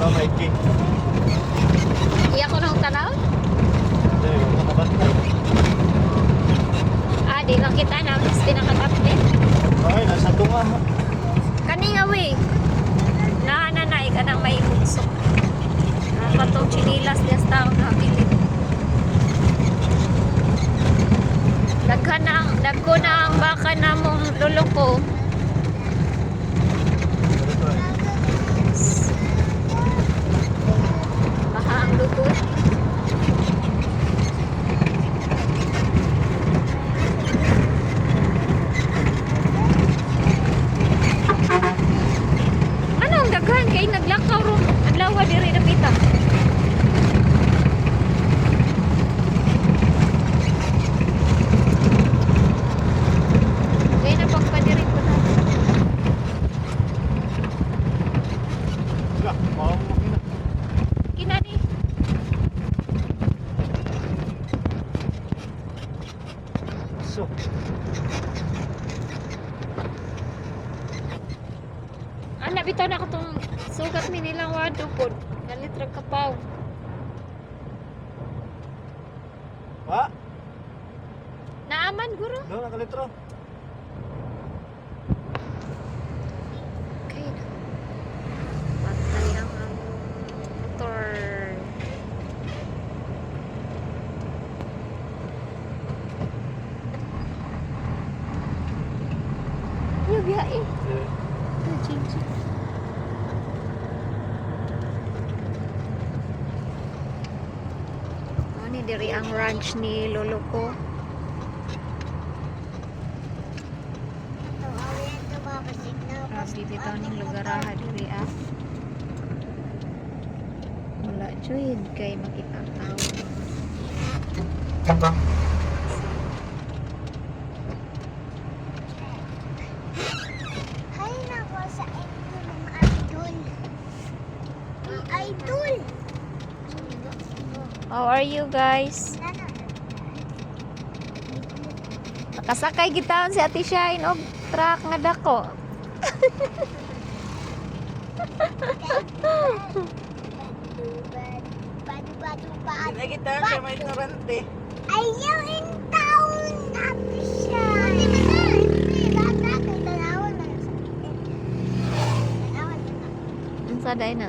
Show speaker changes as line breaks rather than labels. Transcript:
Oh, may king.
Iya ko nang tanaw?
Hindi, yung nakabantay.
Ah, di lang kita na. Mas pinakatapit.
Okay, nasa tunga.
Kani nga we. Nananay ka nang may buksok. Patong chinilas des taon na pilit. Dagko na ang baka na mong luloko. Baka ang lukot. Anong daghan kay naglakaw ro adlaw diri na pita. Kaya na pagpadiri ko na.
Wala, mawang makina.
Kinani.
So,
Anak bitaw na ko tong sugat mi nilang wado pod. Galit ra kapaw.
wa?
Naaman guro.
Doon, nakalitro.
Okay na. Patay ang motor. Yung biyahe. Ni diri ang ranch ni lolo ko. Grabe bitaw ning lugar ha diri ah. Wala jud kay makita ang tao.
Hay nako sa idol ng idol. Idol.
How are you guys? Nakasakay gitaon si Ate Shine og truck nga dako.
Badu-badu-badu.
Lagi tayo siya may ignorante.
Ayaw in town natin siya.
Unsa day na?